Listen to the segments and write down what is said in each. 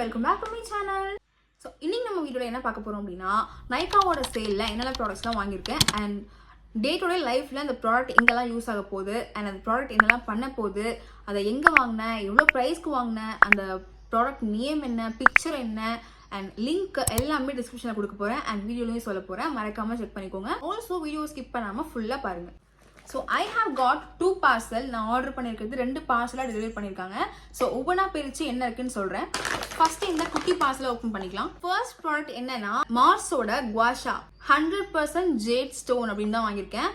Welcome back to my channel. So இன்னைக்கு நம்ம வீடியோவில் என்ன பார்க்க போகிறோம் அப்படின்னா, நைக்காவோட சேலில் என்னென்ன ப்ராடக்ட்ஸ்லாம் வாங்கியிருக்கேன் அண்ட் டே டு டே லைஃப்பில் அந்த ப்ராடக்ட் எங்கெல்லாம் யூஸ் ஆக போகுது அண்ட் அந்த ப்ராடக்ட் என்னெல்லாம் பண்ண போகுது, அதை எங்கே வாங்கினேன், எவ்வளோ ப்ரைஸ்க்கு வாங்கினேன், அந்த ப்ராடக்ட் நேம் என்ன, பிக்சர் என்ன அண்ட் லிங்க் எல்லாமே டிஸ்கிரிப்ஷனில் கொடுக்க போகிறேன் அண்ட் வீடியோலையும் சொல்ல போகிறேன். மறக்காமல் செக் பண்ணிக்கோங்க. ஆல்சோ வீடியோ ஸ்கிப் பண்ணாமல் ஃபுல்லாக பாருங்கள். So I have got 2 parcel. நான் ஆர்டர் பண்ணியிருக்கிறது 2 பார்சலாக டெலிவரி பண்ணியிருக்காங்க. ஸோ ஒவ்வொன்றா பிரித்து என்ன இருக்குன்னு சொல்கிறேன். ஃபர்ஸ்ட் இந்த குட்டி பார்சலை ஓப்பன் பண்ணிக்கலாம். ஃபர்ஸ்ட் ப்ராடக்ட் என்னன்னா, மார்ஸோட குவாஷா 100% ஜேட் ஸ்டோன் அப்படின்னு தான் வாங்கியிருக்கேன்.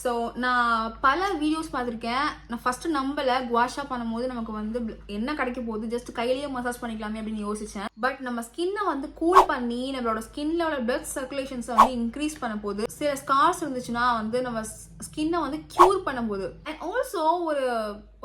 ஸோ நான் பல வீடியோஸ் பார்த்துருக்கேன். நான் ஃபர்ஸ்ட் நம்பல குவாஷா பண்ணும்போது நமக்கு வந்து என்ன கிடைக்க போகுது, ஜஸ்ட் கையிலேயே மசாஜ் பண்ணிக்கலாமே அப்படின்னு யோசிச்சேன். பட் நம்ம ஸ்கின்னை வந்து கூல் பண்ணி நம்மளோட ஸ்கின்ல உள்ள பிளட் சர்க்குலேஷன்ஸை வந்து இன்க்ரீஸ் பண்ண போது, சில ஸ்கார்ஸ் இருந்துச்சுன்னா வந்து நம்ம ஸ்கின்னை வந்து கியூர் பண்ண போது. அண்ட் ஆல்சோ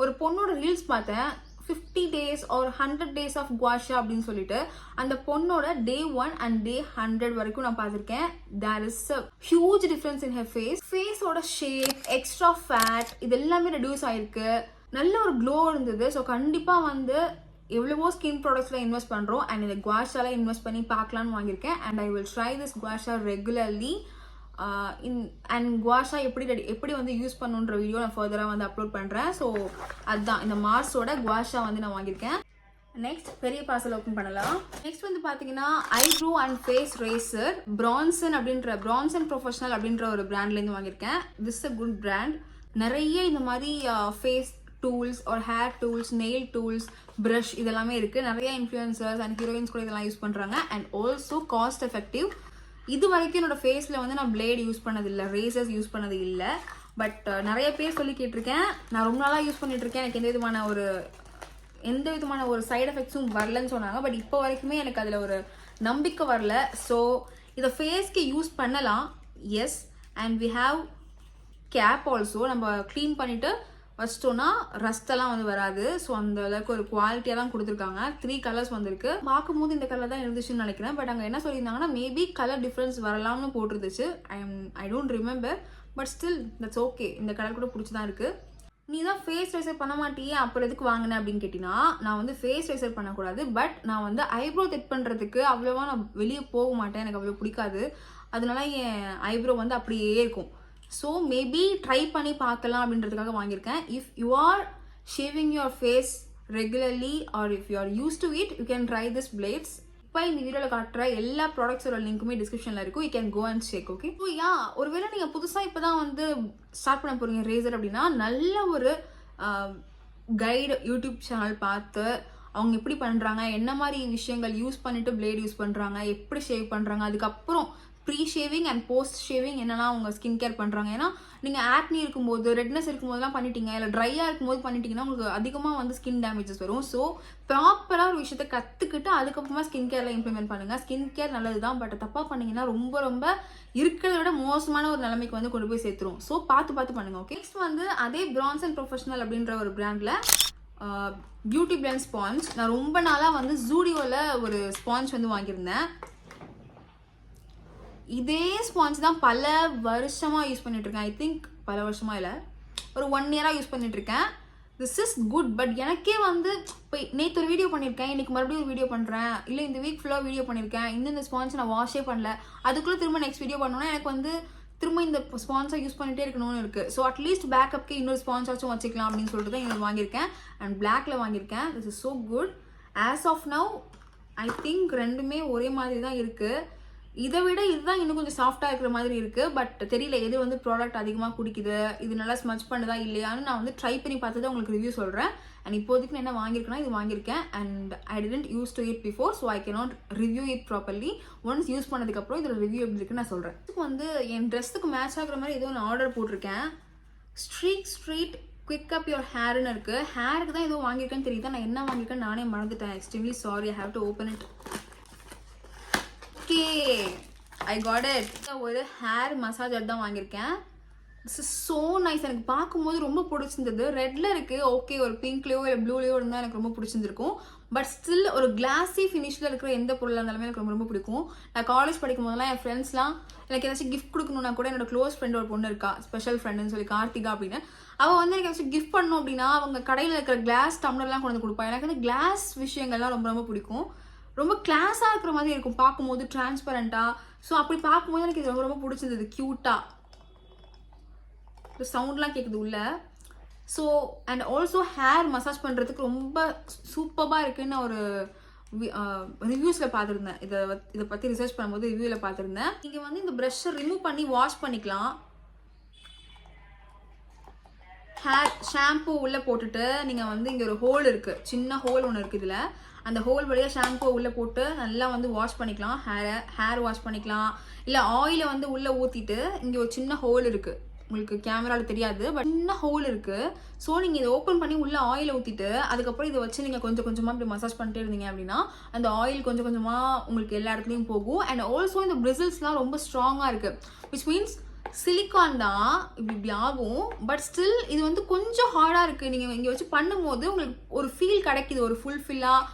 ஒரு பொண்ணோட ரீல்ஸ் பார்த்தேன், 50 days or 100 days of guasha அப்படின்னு சொல்லிட்டு. அந்த பொண்ணோட day 1 and day 100 வரைக்கும் நான் பார்த்துருக்கேன். there is a huge difference in her face. ஃபேஸோட ஷேப், எக்ஸ்ட்ரா ஃபேட் இது எல்லாமே ரெடியூஸ் ஆயிருக்கு. நல்ல ஒரு க்ளோ இருந்தது. ஸோ கண்டிப்பாக வந்து எவ்வளவோ ஸ்கின் ப்ராடக்ட்ஸில் இன்வெஸ்ட் பண்ணுறோம் அண்ட் இந்த குவாஷால இன்வெஸ்ட் பண்ணி பார்க்கலான்னு வாங்கியிருக்கேன். And I will try this gua sha regularly. And gua sha எப்படி வந்து யூஸ் பண்ணுன்ற வீடியோ நான் ஃபர்தராக வந்து அப்லோட் பண்ணுறேன். ஸோ அதுதான் இந்த மார்ஸோட குவாஷா வந்து நான் வாங்கியிருக்கேன். நெக்ஸ்ட் பெரிய பார்சல் ஓப்பன் பண்ணலாம். நெக்ஸ்ட் வந்து பார்த்தீங்கன்னா, eyebrow and face razor Branson professional அப்படின்ற ஒரு பிராண்ட்லேருந்து வாங்கியிருக்கேன். This a good brand. நிறைய இந்த மாதிரி ஃபேஸ் டூல்ஸ் ஒரு hair tools, nail tools, brush இதெல்லாமே இருக்குது. நிறைய இன்ஃப்ளூயன்சர்ஸ் அண்ட் ஹீரோயின்ஸ் கூட இதெல்லாம் யூஸ் பண்ணுறாங்க. And also cost effective. இது வரைக்கும் என்னோட ஃபேஸில் வந்து நான் பிளேட் யூஸ் பண்ணது இல்லை, ரேசர்ஸ் யூஸ் பண்ணது இல்லை. பட் நிறைய பேர் சொல்லி கேட்டிருக்கேன். நான் ரொம்ப நாளாக யூஸ் பண்ணிகிட்ருக்கேன். எனக்கு எந்த விதமான ஒரு சைட் எஃபெக்ட்ஸும் வரலன்னு சொன்னாங்க. பட் இப்போ வரைக்குமே எனக்கு அதில் ஒரு நம்பிக்கை வரல. ஸோ இதை ஃபேஸ்க்கு யூஸ் பண்ணலாம். Yes, and we have cap also. நம்ம க்ளீன் பண்ணிவிட்டு வச்சிட்டோன்னா ரஸ்டெல்லாம் வந்து வராது. ஸோ அந்த அளவுக்கு ஒரு குவாலிட்டியாக தான் கொடுத்துருக்காங்க. 3 கலர்ஸ் வந்திருக்கு. பார்க்கும்போது இந்த கலர் தான் இருந்துச்சுன்னு நினைக்கிறேன். பட் அங்கே என்ன சொல்லியிருந்தாங்கன்னா, மேபி கலர் டிஃப்ரென்ஸ் வரலாம்னு போட்டிருந்துச்சு. I don't remember. But still that's okay. இந்த கலர் கூட பிடிச்சி தான் இருக்குது. நீ தான் ஃபேஸ் ரைசர் பண்ண மாட்டியே, அப்புறம் எதுக்கு வாங்கினேன் அப்படின்னு கேட்டிங்கன்னா, நான் வந்து ஃபேஸ் ரைசர் பண்ணக்கூடாது. பட் நான் வந்து ஐப்ரோ செட் பண்ணுறதுக்கு அவ்வளோவா நான் வெளியே போக மாட்டேன். எனக்கு அவ்வளோ பிடிக்காது. அதனால என் ஐப்ரோ வந்து அப்படியே இருக்கும். ஸோ மேபி ட்ரை பண்ணி பார்க்கலாம் அப்படின்றதுக்காக வாங்கியிருக்கேன். If you are shaving your face regularly or if you are used to it, you can try this blades. இப்போ இந்த வீடியோவில் காட்டுற எல்லா ப்ராடக்ட்ஸோட லிங்க்குமே டிஸ்கிரிப்ஷனில் இருக்கும். You can go and check. Okay. So ஒருவேளை நீங்கள் புதுசாக இப்போ தான் வந்து ஸ்டார்ட் பண்ண போகிறீங்க ரேசர் அப்படின்னா, நல்ல ஒரு கைடு யூடியூப் சேனல் பார்த்து அவங்க எப்படி பண்ணுறாங்க, என்ன மாதிரி விஷயங்கள் யூஸ் பண்ணிட்டு பிளேட் யூஸ் பண்ணுறாங்க, எப்படி ஷேவ் பண்ணுறாங்க, அதுக்கப்புறம் pre shaving and post shaving என்னெல்லாம் அவங்க ஸ்கின் கேர் பண்ணுறாங்க. ஏன்னா நீங்கள் ஆக்னி இருக்கும்போது, ரெட்னஸ் இருக்கும்போதெல்லாம் பண்ணிட்டீங்க, இல்லை ட்ரையாக இருக்கும்போது பண்ணிட்டீங்கன்னா உங்களுக்கு அதிகமாக வந்து ஸ்கின் டேமேஜஸ் வரும். ஸோ ப்ராப்பராக ஒரு விஷயத்தை கற்றுக்கிட்டு அதுக்கப்புறமா ஸ்கின் கேரில் இம்ப்ளிமெண்ட் பண்ணுங்கள். ஸ்கின் கேர் நல்லது தான், பட் தப்பாக பண்ணிங்கன்னா ரொம்ப இருக்கிறத விட மோசமான ஒரு நிலைமைக்கு வந்து கொண்டு போய் சேர்த்துரும். ஸோ பார்த்து பண்ணுங்கள். ஓகே. நெக்ஸ்ட் வந்து அதே பிரான்சன் ப்ரொஃபஷனல் அப்படின்ற ஒரு பிராண்டில் பியூட்டி பிளெண்ட் ஸ்பாஞ்ச். நான் ரொம்ப நாளாக வந்து ஜூடியோவில் ஒரு ஸ்பாஞ்ச் வந்து வாங்கியிருந்தேன். இதே ஸ்பாஞ்ச் தான் பல வருஷமாக யூஸ் பண்ணிகிட்ருக்கேன். ஐ திங்க் பல வருஷமாக இல்லை, ஒரு 1 year யூஸ் பண்ணிகிட்ருக்கேன். This is good. பட் எனக்கே வந்து இப்போ நேற்று ஒரு வீடியோ பண்ணியிருக்கேன், இன்றைக்கி மறுபடியும் ஒரு வீடியோ பண்ணுறேன், இல்லை இந்த வீக் ஃபுல்லாக வீடியோ பண்ணியிருக்கேன், இந்த ஸ்பாஞ்ச் நான் வாஷே பண்ணல, அதுக்குள்ளே திரும்ப நெக்ஸ்ட் வீடியோ பண்ணோன்னா எனக்கு வந்து திரும்ப இந்த ஸ்பான்ஸை யூஸ் பண்ணிகிட்டே இருக்கணும்னு இருக்குது. ஸோ அட்லீஸ்ட் பேக்கப்க்கு இன்னொரு ஸ்பான்ஸாச்சும் வச்சுக்கலாம் அப்படின்னு சொல்லிட்டு தான் இது வாங்கியிருக்கேன். அண்ட் பிளாக்ல வாங்கியிருக்கேன். This is so good. As of now I think ரெண்டுமே ஒரே மாதிரி தான் இருக்குது. இதை விட இதுதான் இன்னும் கொஞ்சம் சாஃப்டாக இருக்கிற மாதிரி இருக்குது. பட் தெரியல எது வந்து ப்ராடக்ட் அதிகமாக குடிக்குது, இது நல்லா ஸ்மச் பண்ணுதா இல்லையான்னு நான் வந்து ட்ரை பண்ணி பார்த்து உங்களுக்கு ரிவ்யூ சொல்கிறேன். அண்ட் இப்போதைக்கு நான் என்ன வாங்கியிருக்கேன்னா, இது வாங்கியிருக்கேன் and I didn't use to it before. So I cannot review it properly. Once use பண்ணதுக்கப்புறம் இதோட ரிவ்யூ எப்படி இருக்குன்னு நான் சொல்கிறேன். இதுக்கு வந்து என் ட்ரெஸ்ஸுக்கு மேட்ச் ஆகிற மாதிரி ஏதோ நான் ஆர்டர் போட்டிருக்கேன். ஸ்ட்ரீட் குவிக் அப் யுவர் ஹேர்னு இருக்குது. ஹேருக்கு தான் ஏதோ வாங்கியிருக்கேன்னு தெரியுது. நான் என்ன வாங்கியிருக்கேன்னு நானே மறந்துட்டேன். Extremely sorry. I have to open it. Okay, I got it. ஒரு ஹேர் மசாஜர் தான் வாங்கியிருக்கேன். This is so nice. எனக்கு பார்க்கும்போது ரொம்ப பிடிச்சிருந்தது. ரெட்டில் இருக்குது. ஓகே, ஒரு பிங்க்லேயோ இல்லை ப்ளூலேயோ இருந்தால் எனக்கு ரொம்ப பிடிச்சிருந்துருக்கும். பட் ஸ்டில் ஒரு கிளாஸி ஃபினிஷில் இருக்கிற எந்த பொருளாக இருந்தாலுமே எனக்கு ரொம்ப பிடிக்கும். நான் காலேஜ் படிக்கும் போதெல்லாம் என் ஃப்ரெண்ட்ஸ்லாம் எனக்கு ஏதாச்சும் கிஃப்ட் கொடுக்கணுன்னா கூட என்னோட க்ளோஸ் ஃப்ரெண்ட் ஒரு பொண்ணு இருக்கா, ஸ்பெஷல் ஃப்ரெண்டுன்னு சொல்லி கார்த்திகா அப்படின்னு. அவள் வந்து எனக்கு ஏதாச்சும் கிஃப்ட் பண்ணணும் அப்படின்னா அவங்க கடையில் இருக்கிற கிளாஸ் டம்ளர்லாம் கொண்டு வந்து கொடுப்பா. எனக்கு வந்து கிளாஸ் விஷயங்கள்லாம் ரொம்ப பிடிக்கும். ரொம்ப கிளாஸாக இருக்கிற மாதிரி இருக்கும் பார்க்கும்போது, டிரான்ஸ்பரண்ட்டாக. ஸோ அப்படி பார்க்கும்போது எனக்கு இது ரொம்ப ரொம்ப பிடிச்சிருந்தது, க்யூட்டாக. சவுண்ட்லாம் கேட்குது உள்ள. So and also hair massage பண்ணுறதுக்கு ரொம்ப சூப்பராக இருக்குன்னு நான் ஒரு ரிவ்யூஸில் பார்த்துருந்தேன். இதை பற்றி ரிசர்ச் பண்ணும்போது ரிவ்யூவில் பார்த்துருந்தேன். நீங்கள் வந்து இந்த ப்ரஷ்ஷை ரிமூவ் பண்ணி வாஷ் பண்ணிக்கலாம். ஹேர் ஷாம்பு உள்ளே போட்டுட்டு நீங்கள் வந்து இங்கே ஒரு ஹோல் இருக்குது, சின்ன ஹோல் ஒன்று இருக்குது இதில். அந்த ஹோல் வழியாக ஷாம்பு உள்ளே போட்டு நல்லா வந்து வாஷ் பண்ணிக்கலாம். ஹேர் வாஷ் பண்ணிக்கலாம். இல்லை ஆயிலை வந்து உள்ளே ஊற்றிட்டு இங்கே ஒரு சின்ன ஹோல் இருக்குது, உங்களுக்கு கேமராவில் தெரியாது, பட் சின்ன ஹோல் இருக்குது. ஸோ நீங்கள் இதை ஓப்பன் பண்ணி உள்ளே ஆயிலை ஊற்றிட்டு அதுக்கப்புறம் இதை வச்சு நீங்கள் கொஞ்சம் கொஞ்சமாக இப்படி மசாஜ் பண்ணிட்டே இருந்தீங்க அப்படின்னா அந்த ஆயில் கொஞ்சம் கொஞ்சமாக உங்களுக்கு எல்லா இடத்துலையும் போகும். அண்ட் ஆல்சோ இந்த பிரிசில்ஸ்லாம் ரொம்ப ஸ்ட்ராங்காக இருக்குது, விச் மீன்ஸ் சிலிக்கான் தான் இப்படி ஆகும். பட் ஸ்டில் இது வந்து கொஞ்சம் ஹார்டாக இருக்குது. நீங்கள் இங்கே வச்சு பண்ணும்போது உங்களுக்கு ஒரு ஃபீல் கிடைக்குது, ஒரு ஃபுல்ஃபில்லாக.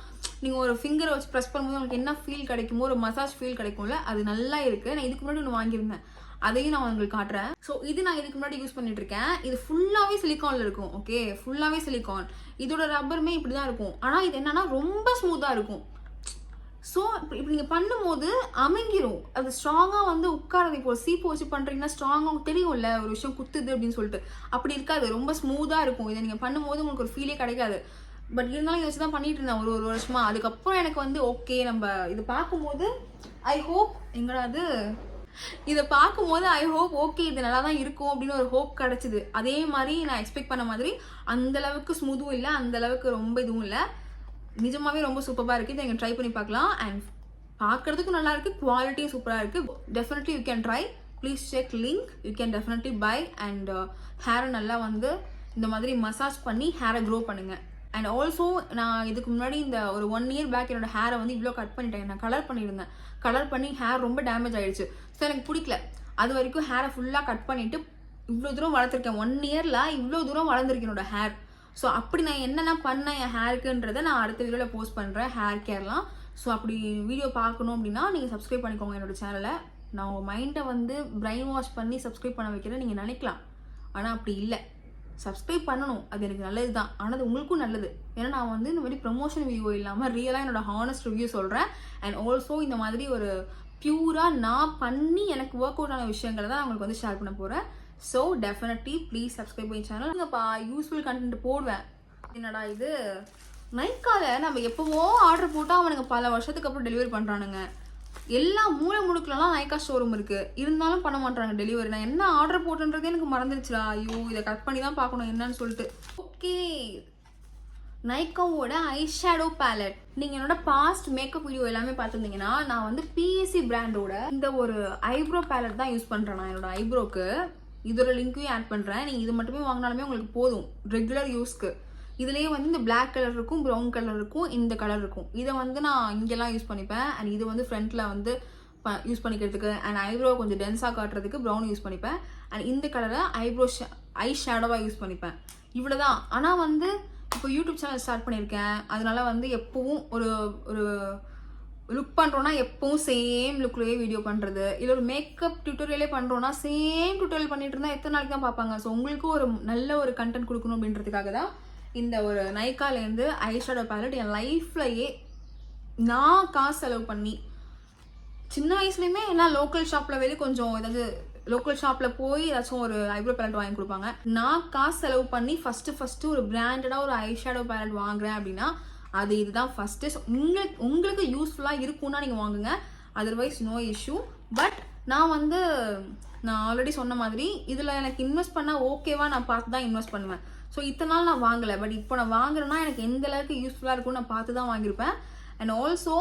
நீங்கள் ஒரு ஃபிங்கரை வச்சு ப்ரெஸ் பண்ணும்போது உங்களுக்கு என்ன ஃபீல் கிடைக்குமோ, ஒரு மசாஜ் ஃபீல் கிடைக்கும்ல, அது நல்லா இருக்குது. நான் இதுக்கு முன்னாடி ஒன்று வாங்கியிருந்தேன், அதையும் நான் உங்களுக்கு காட்டுறேன். ஸோ இது நான் இதுக்கு முன்னாடி யூஸ் பண்ணிட்டு இருக்கேன். இது ஃபுல்லாகவே சிலிக்கானில் இருக்கும். ஓகே, ஃபுல்லாகவே சிலிக்கான். இதோட ரப்பருமே இப்படி தான் இருக்கும். ஆனால் இது என்னன்னா ரொம்ப ஸ்மூத்தாக இருக்கும். ஸோ இப்படி நீங்கள் பண்ணும்போது அமைங்கிரும், அது ஸ்ட்ராங்காக வந்து உட்காரது. இப்போ சீப்பு வச்சு பண்ணுறீங்கன்னா ஸ்ட்ராங்காக தெரியும்ல ஒரு விஷயம் குத்துது அப்படின்னு சொல்லிட்டு. அப்படி இருக்காது, ரொம்ப ஸ்மூத்தாக இருக்கும். இதை நீங்கள் பண்ணும்போது உங்களுக்கு ஒரு ஃபீலே கிடைக்காது. பட் இருந்தாலும் இதை வச்சு தான் பண்ணிட்டு இருந்தேன் ஒரு வருஷமா. அதுக்கப்புறம் எனக்கு வந்து ஓகே, நம்ம இது பார்க்கும்போது ஐ ஹோப் எங்கடாது இதை பார்க்கும்போது ஐ ஹோப் ஓகே இது நல்லா தான் இருக்கும் அப்படின்னு ஒரு ஹோப் கிடச்சிது. அதே மாதிரி நான் எக்ஸ்பெக்ட் பண்ண மாதிரி அந்த அளவுக்கு ஸ்மூத்தும் இல்லை, அந்த அளவுக்கு ரொம்ப இதுவும் இல்லை. நிஜமாவே ரொம்ப சூப்பராக இருக்குது. இதை நீங்கள் ட்ரை பண்ணி பார்க்கலாம். அண்ட் பார்க்குறதுக்கும் நல்லா இருக்குது, குவாலிட்டியும் சூப்பராக இருக்குது. Definitely you can try. Please check link. You can definitely buy. And ஹேரை நல்லா வந்து இந்த மாதிரி மசாஜ் பண்ணி ஹேரை க்ரோ பண்ணுங்கள். அண்ட் ஆல்சோ நான் இதுக்கு முன்னாடி இந்த ஒரு 1 year பேக் என்னோட ஹேரை வந்து இவ்வளோ கட் பண்ணிட்டேன். நான் கலர் பண்ணியிருந்தேன். கலர் பண்ணி ஹேர் ரொம்ப டேமேஜ் ஆகிடுச்சு. ஸோ எனக்கு பிடிக்கல. அது வரைக்கும் ஹேரை ஃபுல்லாக கட் பண்ணிவிட்டு இவ்வளோ தூரம் வளர்த்துருக்கேன். 1 yearல இவ்வளோ தூரம் வளர்ந்துருக்கு என்னோட ஹேர். ஸோ அப்படி நான் என்னென்ன பண்ணேன் என் ஹேருக்குன்றதை நான் அடுத்த வீடியோவில் போஸ்ட் பண்ணுறேன், ஹேர் கேர்லாம். ஸோ அப்படி வீடியோ பார்க்கணும் அப்படின்னா நீங்கள் சப்ஸ்கிரைப் பண்ணிக்கோங்க என்னோட சேனலை. நான் உங்கள் மைண்டை வந்து பிரெயின் வாஷ் பண்ணி சப்ஸ்கிரைப் பண்ண வைக்கிறேன் நீங்கள் நினைக்கலாம், ஆனால் அப்படி இல்லை. சப்ஸ்கிரைப் பண்ணணும், அது எனக்கு நல்லது தான். ஆனால் அது உங்களுக்கும் நல்லது. ஏன்னா நான் வந்து இந்த மாதிரி ப்ரமோஷன் வீடியோ இல்லாமல் ரியலாக என்னோட ஹானஸ்ட் ரிவ்யூ சொல்கிறேன். அண்ட் ஆல்சோ இந்த மாதிரி ஒரு பியூராக நான் பண்ணி எனக்கு ஒர்க் அவுட் ஆன விஷயங்களை தான் உங்களுக்கு வந்து ஷேர் பண்ண போகிறேன். ஸோ டெஃபினெட்லி ப்ளீஸ் சப்ஸ்கிரைப் பண்ணி சேனல். நீங்கள்ப்பா யூஸ்ஃபுல் கண்டென்ட் போடுவேன். என்னடா இது நைக்காவில் நம்ம எப்போவோ ஆர்டர் போட்டால் அவனுக்கு பல வருஷத்துக்கு அப்புறம் டெலிவரி பண்ணுறானுங்க. எல்லா மூளை முடுக்கலாம் நைக்கா ஷோரூம் இருக்குது, இருந்தாலும் பண்ண மாட்டாங்க டெலிவரி. நான் என்ன ஆர்டர் போட்டுன்றதே எனக்கு மறந்துடுச்சுடா. ஐயோ, இதை கட் பண்ணி தான் பார்க்கணும் என்னன்னு சொல்லிட்டு. ஓகே, நைக்காவோட ஐ ஷேடோ பேலட். நீங்கள் என்னோட பாஸ்ட் மேக்கப் வீடியோ எல்லாமே பார்த்துருந்தீங்கன்னா நான் வந்து பிஎஸ்சி பிராண்டோட இந்த ஒரு ஐப்ரோ பேலட் தான் யூஸ் பண்ணுறேன். நான் என்னோட ஐப்ரோக்கு இதோட லிங்க்கையும் ஆட் பண்ணுறேன். நீங்கள் இது மட்டுமே வாங்கினாலுமே உங்களுக்கு போதும் ரெகுலர் யூஸ்க்கு. இதுலேயே வந்து இந்த பிளாக் கலர் இருக்கும், ப்ரௌன் கலர் இருக்கும், இந்த கலர் இருக்கும். இதை வந்து நான் இங்கெல்லாம் யூஸ் பண்ணிப்பேன். அண்ட் இது வந்து ஃப்ரண்ட்டில் வந்து யூஸ் பண்ணிக்கிறதுக்கு அண்ட் ஐப்ரோ கொஞ்சம் டென்ஸாக காட்டுறதுக்கு ப்ரௌன் யூஸ் பண்ணிப்பேன். அண்ட் இந்த கலரை ஐ ஷேடோவாக யூஸ் பண்ணிப்பேன். இவ்வளோ தான். ஆனால் வந்து இப்போ யூடியூப் சேனல் ஸ்டார்ட் பண்ணியிருக்கேன். அதனால வந்து எப்போவும் ஒரு ஒரு லுக் பண்ணுறோன்னா எப்பவும் சேம் லுக்லேயே வீடியோ பண்ணுறது, இல்லை ஒரு மேக்கப் டியூட்டோரியலே பண்ணுறோன்னா சேம் டியூட்டோரியல் பண்ணிட்டு இருந்தால் எத்தனை நாளைக்கு தான் பார்ப்பாங்க. ஸோ உங்களுக்கும் ஒரு நல்ல ஒரு கண்டென்ட் கொடுக்கணும் அப்படின்றதுக்காக தான் இந்த ஒரு நைக்காலேருந்து ஐஷேடோ பேலட் என் லைஃப்லையே நான் காசு செலவு பண்ணி சின்ன வயசுலேயுமே எல்லாம் லோக்கல் ஷாப்பில் வெளியே கொஞ்சம் ஏதாவது லோக்கல் ஷாப்பில் போய் ஏதாச்சும் ஒரு ஐப்ரோ பேலட் வாங்கி கொடுப்பாங்க. நான் காசு செலவு பண்ணி ஃபஸ்ட்டு ஒரு பிராண்டடாக ஒரு ஐஷேடோ பேலட் வாங்குறேன் அப்படின்னா அது இதுதான் ஃபஸ்ட்டு. ஸோ உங்களுக்கு யூஸ்ஃபுல்லாக இருக்கும்னா நீங்கள் வாங்குங்க, அதர்வைஸ் நோ இஷ்யூ. பட் நான் ஆல்ரெடி சொன்ன மாதிரி இதில் எனக்கு இன்வெஸ்ட் பண்ணால் ஓகேவா நான் பார்த்து தான் இன்வெஸ்ட் பண்ணுவேன். ஸோ இத்தனை நாள் நான் வாங்கலை, பட் இப்போ நான் வாங்குறேன்னா எனக்கு எந்த அளவுக்கு யூஸ்ஃபுல்லாக இருக்கும்னு நான் பார்த்து தான் வாங்கியிருப்பேன். அண்ட் ஆல்சோ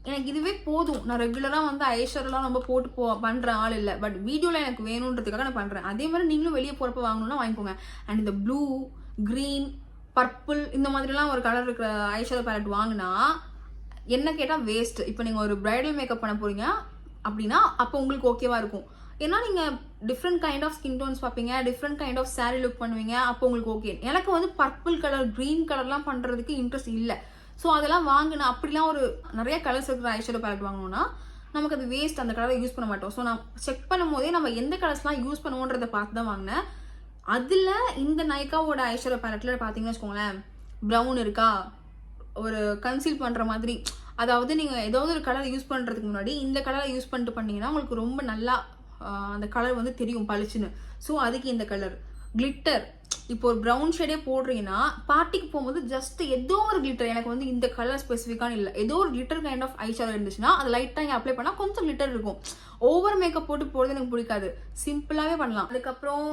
எனக்கு இதுவே போதும். நான் ரெகுலராக வந்து ஐஷேடோலாம் ரொம்ப போட்டு பண்ணுற ஆள் இல்லை, பட் வீடியோவில் எனக்கு வேணுன்றதுக்காக நான் பண்ணுறேன். அதே மாதிரி நீங்களும் வெளியே போகிறப்ப வாங்கணும்னா வாங்கிக்கோங்க. அண்ட் இந்த ப்ளூ, க்ரீன், பர்பிள் இந்த மாதிரிலாம் ஒரு கலர் இருக்கிற ஐஷேடோ பேலட் வாங்கினா என்ன கேட்டால் வேஸ்ட்டு. இப்போ நீங்கள் ஒரு பிரைடல் மேக்கப் பண்ண போகிறீங்க அப்படின்னா அப்போ உங்களுக்கு ஓகேவா இருக்கும். ஏன்னா நீங்கள் different kind of skin tones பார்ப்பீங்க, different kind of sari look பண்ணுவீங்க, அப்போ உங்களுக்கு ஓகே. எனக்கு வந்து பர்பிள் கலர், க்ரீன் கலர்லாம் பண்ணுறதுக்கு இன்ட்ரெஸ்ட் இல்லை. ஸோ அதெல்லாம் வாங்கினா அப்படிலாம் ஒரு நிறைய கலர்ஸ் இருக்கிற ஐஷேடோ பேலட் வாங்கணும்னா நமக்கு அது வேஸ்ட், அந்த கலரை யூஸ் பண்ண மாட்டோம். ஸோ நான் செக் பண்ணும் போதே நம்ம எந்த கலர்ஸ்லாம் யூஸ் பண்ணுவோன்றதை பார்த்து தான் வாங்கினேன். அதில் இந்த நைக்காவோட ஐஷேடோ பேலட்டில் பார்த்தீங்கன்னு வச்சுக்கோங்களேன், ப்ரௌன் இருக்கா, ஒரு கன்சீல் பண்ணுற மாதிரி அதாவது நீங்கள் ஏதாவது ஒரு கலர் யூஸ் பண்ணுறதுக்கு முன்னாடி இந்த கலரை யூஸ் பண்ணிட்டு பண்ணீங்கன்னா உங்களுக்கு ரொம்ப நல்லா அந்த கலர் வந்து தெரியும் பளிச்சுன்னு. ஸோ அதுக்கு இந்த கலர். கிளிட்டர், இப்போ ஒரு ப்ரௌன் ஷேடே போடுறீங்கன்னா பார்ட்டிக்கு போகும்போது ஜஸ்ட் ஏதோ ஒரு கிளிட்டர், எனக்கு வந்து இந்த கலர் ஸ்பெசிஃபிக்கான இல்லை, ஏதோ ஒரு glitter kind of eye shadow இருந்துச்சுன்னா அது லைட்டாக இங்கே அப்ளை பண்ணால் கொஞ்சம் கிளிட்டர் இருக்கும். ஓவர் மேக்கப் போட்டு போடுறது எனக்கு பிடிக்காது, சிம்பிளாகவே பண்ணலாம். அதுக்கப்புறம்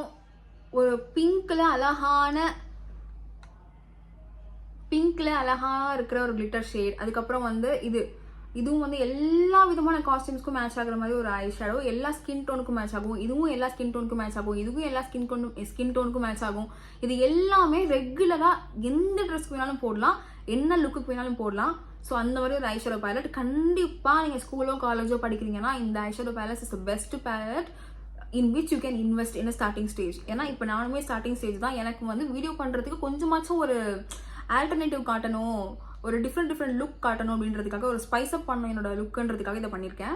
ஒரு பிங்க்ல அழகா இருக்கிற ஒரு கிளிட்டர் ஷேட். அதுக்கப்புறம் வந்து இதுவும் வந்து எல்லா விதமான காஸ்டியூம்ஸ்க்கும் மேட்ச் ஆகுற மாதிரி ஒரு ஐ ஷேடோ. எல்லா ஸ்கின் டோனுக்கும் மேட்ச் ஆகும், இதுவும் எல்லா ஸ்கின் டோனுக்கும் மேட்ச் ஆகும், இதுவும் எல்லா ஸ்கின் டோனுக்கும் மேட்ச் ஆகும். இது எல்லாமே ரெகுலரா எந்த ட்ரெஸ்க்கு வேணாலும் போடலாம், என்ன லுக்குக்கு வேணாலும் போடலாம். ஸோ அந்த மாதிரி ஒரு ஐ ஷேடோ பேலட் கண்டிப்பாக நீங்கள் ஸ்கூலோ காலேஜோ படிக்கிறீங்கன்னா இந்த eye shadow palette is the best palette in which you can invest in starting stage. ஏன்னா இப்போ நானுமே ஸ்டார்டிங் ஸ்டேஜ் தான், எனக்கு வந்து வீடியோ பண்ணுறதுக்கு கொஞ்சமாச்சும் ஒரு ஆல்டர்னேட்டிவ் காட்டணும், ஒரு டிஃப்ரெண்ட் லுக் காட்டணும் அப்படின்றதுக்காக, ஒரு ஸ்பைஸ் அப் பண்ணணும் என்னோட லுக்குன்றதுக்காக இதை பண்ணியிருக்கேன்.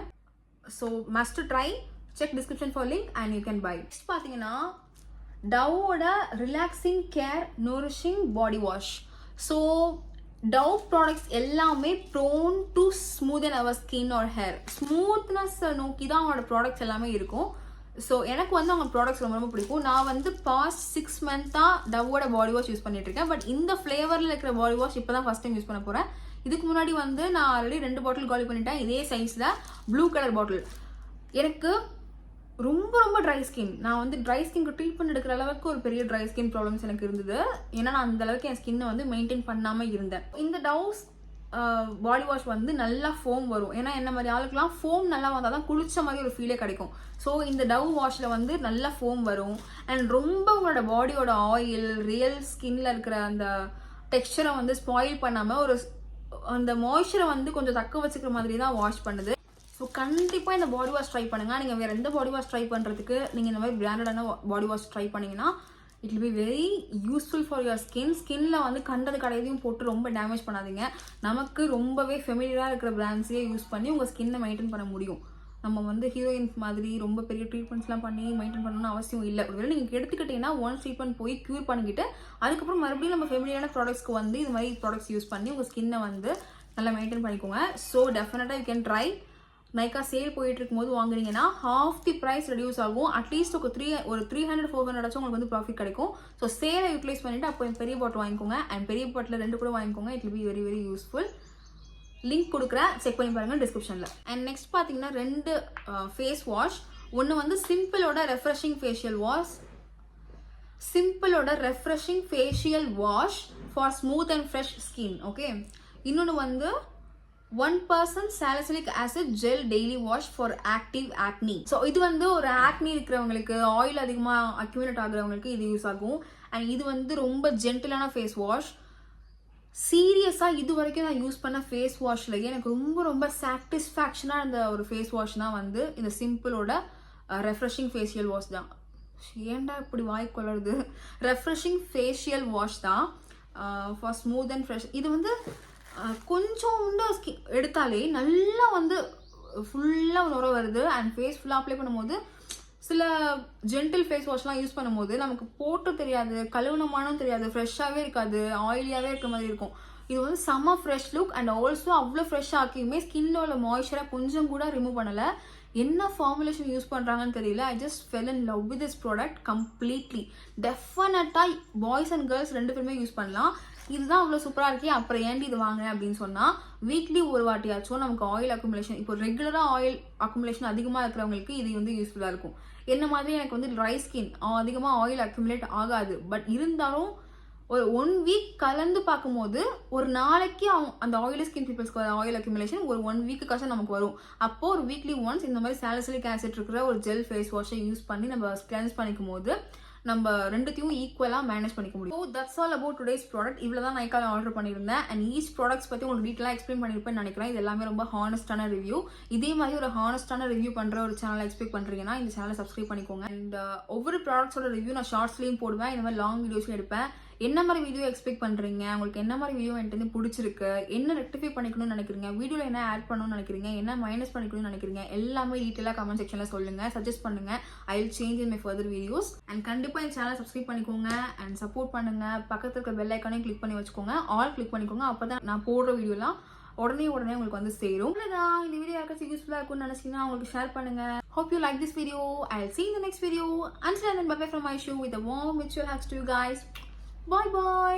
So must try, check description for link and you can buy. Next பார்த்தீங்கன்னா டவ்வோட relaxing care nourishing body wash. So Dove products எல்லாமே prone to smoothen our skin or hair. Smoothness நோக்கி தான் அவங்களோட ப்ராடக்ட்ஸ் எல்லாமே இருக்கும். ஸோ எனக்கு வந்து அவங்க ப்ராடக்ட்ஸ் ரொம்ப பிடிக்கும். நான் வந்து பாஸ்ட் 6 மந்த்தாக டவ்வோட பாடி வாஷ் யூஸ் பண்ணிட்டு இருக்கேன். பட் இந்த ஃப்ளேவரில் இருக்கிற பாடி வாஷ் இப்போ தான் ஃபஸ்ட் டைம் யூஸ் பண்ண போகிறேன். இதுக்கு முன்னாடி வந்து நான் ஆல்ரெடி 2 பாட்டில் காலி பண்ணிட்டேன், இதே சைஸில் ப்ளூ கலர் பாட்டில். எனக்கு ரொம்ப ட்ரை ஸ்கின். நான் வந்து ட்ரை ஸ்கின்க்கு ட்ரீட்மெண்ட் எடுக்கிற அளவுக்கு ஒரு பெரிய ட்ரை ஸ்கின் ப்ராப்ளம்ஸ் எனக்கு இருந்தது. ஏன்னா நான் அந்த அளவுக்கு என் ஸ்கின்னை வந்து மெயின்டைன் பண்ணாமல் இருந்தேன். இந்த டவ்ஸ் பாடி வாஷ் வந்து நல்லா ஃபோம் வரும். ஏன்னா என்ன மாதிரி ஆளுக்கெல்லாம் ஃபோம் நல்லா வந்தால் தான் குளிச்ச மாதிரி ஒரு ஃபீலே கிடைக்கும். ஸோ இந்த டவ் வாஷில் வந்து நல்லா ஃபோம் வரும். அண்ட் ரொம்ப உங்களோட பாடியோட ஆயில் ரியல் ஸ்கின்ல இருக்கிற அந்த டெக்ஸ்சரை வந்து ஸ்பாயில் பண்ணாமல் ஒரு அந்த மாய்ஸ்சரை வந்து கொஞ்சம் தக்க வச்சுக்கிற மாதிரி தான் வாஷ் பண்ணுது. ஸோ கண்டிப்பாக இந்த பாடி வாஷ் ட்ரை பண்ணுங்கள். நீங்கள் வேறு எந்த பாடி வாஷ் ட்ரை பண்ணுறதுக்கு நீங்கள் இந்த மாதிரி பிராண்டடான பாடி வாஷ் ட்ரை பண்ணிங்கன்னா it will be very useful for your ஸ்கின்ல வந்து கண்டது கடையதையும் போட்டு ரொம்ப டேமேஜ் பண்ணாதீங்க. நமக்கு ரொம்பவே ஃபெமிலியராக இருக்கிற பிராண்ட்ஸையே யூஸ் பண்ணி உங்கள் ஸ்கின்னை மெயின்டைன் பண்ண முடியும். நம்ம வந்து ஹீரோயின்ஸ் மாதிரி ரொம்ப பெரிய ட்ரீட்மெண்ட்ஸ்லாம் பண்ணி மெயின்டைன் பண்ணணும்னு அவசியம் இல்லை. ஒருவேளை நீங்கள் எடுத்துக்கிட்டீங்கன்னா ஒன் ட்ரீட்மெண்ட் போய் க்யூர் பண்ணிக்கிட்டு அதுக்கப்புறம் மறுபடியும் நம்ம ஃபெமிலியரான ப்ராடக்ட்ஸ்க்கு வந்து இது மாதிரி ப்ராடக்ட்ஸ் யூஸ் பண்ணி உங்கள் ஸ்கின்னை வந்து நல்லா மெயின்டைன் பண்ணிக்கோங்க. ஸோ டெஃபினட்டாக you can try. Nykaa sale போயிட்டு இருக்கும்போது வாங்குறீங்கன்னா half தி ப்ரைஸ் ரெடியூஸ் ஆகும். அட்லீஸ்ட் ஒரு 300-400 உங்களுக்கு வந்து ப்ராஃபிட் கிடைக்கும். ஸோ சேலை யூட்டிலைஸ் பண்ணிட்டு அப்போ பெரிய பாட்டில் வாங்கிக்கோங்க. அண்ட் பெரிய பாட்டில் 2 கூட வாங்கிக்கோங்க. It will be very useful. Link கொடுக்குறேன், செக் பண்ணி பாருங்க டிஸ்கிரிப்ஷனில். அண்ட் நெக்ஸ்ட் பார்த்தீங்கன்னா 2 ஃபேஸ் வாஷ். ஒன்று வந்து சிம்பிளோட refreshing facial wash for smooth and fresh skin. Okay. இன்னொன்று வந்து 1% salicylic acid gel daily wash for active acne. So இது வந்து ஒரு ஆக்னி இருக்கிறவங்களுக்கு, ஆயில் அதிகமாக அக்யூமுலேட் ஆகுறவங்களுக்கு இது யூஸ் ஆகும். அண்ட் இது வந்து ரொம்ப ஜென்டிலான ஃபேஸ் வாஷ். சீரியஸாக இது வரைக்கும் நான் யூஸ் பண்ண ஃபேஸ் வாஷ்லேயே எனக்கு ரொம்ப சாட்டிஸ்ஃபேக்ஷனாக இருந்த ஒரு ஃபேஸ் வாஷ்னா வந்து இந்த சிம்பிளோட ரெஃப்ரெஷிங் ஃபேஷியல் வாஷ் தான். ஏன்டா இப்படி வாய் கொள்ளுறது, ரெஃப்ரெஷிங் ஃபேஷியல் வாஷ் தான் ஃபார் ஸ்மூத் அண்ட் ஃப்ரெஷ். இது வந்து கொஞ்சோண்டு எடுத்தாலே நல்லா வந்து ஃபுல்லாக நுர வருது. அண்ட் ஃபேஸ் ஃபுல்லாக அப்ளை பண்ணும்போது சில ஜென்டில் ஃபேஸ் வாஷ்லாம் யூஸ் பண்ணும்போது நமக்கு போட்டு தெரியாது, கழுவுனமானும் தெரியாது, ஃப்ரெஷ்ஷாகவே இருக்காது, ஆயிலியாகவே இருக்கிற மாதிரி இருக்கும். இது வந்து செம்ம ஃப்ரெஷ் லுக் அண்ட் ஆல்சோ அவ்வளோ ஃப்ரெஷ் ஆக்கியுமே ஸ்கின்ல உள்ள மாய்ஸ்சரை கொஞ்சம் கூட ரிமூவ் பண்ணலை. என்ன ஃபார்முலேஷன் யூஸ் பண்ணுறாங்கன்னு தெரியல. I just fell in love with this product completely. டெஃபினட்டாக பாய்ஸ் அண்ட் கேர்ள்ஸ் 2 பேருமே யூஸ் பண்ணலாம். இதுதான் அவ்வளோ சூப்பராக இருக்கே, அப்புறம் ஏன்டி இது வாங்க அப்படின்னு சொன்னால், வீக்லி ஒரு வாட்டியாச்சும் நமக்கு ஆயில் அக்குமுலேஷன், இப்போ ரெகுலராக ஆயில் அக்குமுலேஷன் அதிகமாக இருக்கிறவங்களுக்கு இது வந்து யூஸ்ஃபுல்லாக இருக்கும். என்ன மாதிரி எனக்கு வந்து ட்ரை ஸ்கின், அதிகமாக ஆயில் அக்குமுலேட் ஆகாது. பட் இருந்தாலும் ஒரு 1 வீக் கலந்து பார்க்கும்போது ஒரு நாளைக்கு அந்த ஆயிலி ஸ்கின் பீப்புள்ஸ்க்கு வர ஆயில் அக்யூமுலேஷன் ஒரு 1 வீக்குக்காச்சும் நமக்கு வரும். அப்போ ஒரு வீக்லி ஒன்ஸ் இந்த மாதிரி சாலிசிலிக் ஆசிட் இருக்கிற ஒரு ஜெல் ஃபேஸ் வாஷை யூஸ் பண்ணி நம்ம கிளென்ஸ் பண்ணிக்கும் போது நம்ம 2த்தையும் ஈக்குவலாக மேனேஜ் பண்ணிக்க முடியும். So that's all about today's product. இவ்வளோ தான் நைக்கால ஆர்டர் பண்ணியிருந்தேன். அண்ட் ஈச் ப்ராடக்ட்ஸ் பற்றி உங்களுக்கு டீட்டெயிலாக எக்ஸ்பிளைன் பண்ணியிருப்பேன்னு நினைக்கிறேன். இது எல்லாமே ரொம்ப ஹானஸ்டான ரிவ்யூ. இதே மாதிரி ஒரு ஹானஸ்டான ரிவ்யூ பண்ணுற ஒரு சேனலை எக்ஸ்பெக்ட் பண்ணுறீங்கன்னா இந்த சேனலை சப்ஸ்கிரைப் பண்ணிக்கோங்க. அண்ட் ஒவ்வொரு ப்ராடக்ட்ஸோட ரிவ்யூ நான் ஷார்ட்ஸ்லையும் போடுவேன், இந்த மாதிரி லாங் வீடியோஸ்லையும் எடுப்பேன். என்ன மாதிரி வீடியோ எக்ஸ்பெக்ட் பண்ணுறீங்க, உங்களுக்கு என்ன மாதிரி வீடியோ என்கிட்ட பிடிச்சிருக்கு, என்ன ரெக்டிஃபை பண்ணிக்கணும்னு நினைக்கிறீங்க, வீடியோவில் என்ன ஆட் பண்ணணும்னு நினைக்கிறீங்க, என்ன மைனஸ் பண்ணிக்கணும்னு நினைக்கிறீங்க, எல்லாமே டீட்டெயிலாக கமெண்ட் செக்ஷனில் சொல்லுங்கள், சஜஸ்ட் பண்ணுங்கள். I will change in my further videos. And கண்டிப்பாக இந்த சேனலை சப்ஸ்கிரைப் பண்ணிக்கோங்க அண்ட் சப்போர்ட் பண்ணுங்கள். பக்கத்தில் இருக்க பெல் ஐக்கானையும் கிளிக் பண்ணி வச்சுக்கோங்க, ஆல் கிளிக் பண்ணிக்கோங்க. அப்போ தான் நான் போடுற வீடியோலாம் உடனே உங்களுக்கு வந்து சேரும். அவ்வளோதான். இந்த வீடியோ யாருக்காச்சும் யூஸ்ஃபுல்லாக இருக்கும்னு நினச்சிங்கன்னா உங்களுக்கு ஷேர் பண்ணுங்க. Hope you like this video. I'll see you in the next video. Until then, bye bye from Aishu with a warm virtual hugs to you guys. Bye bye.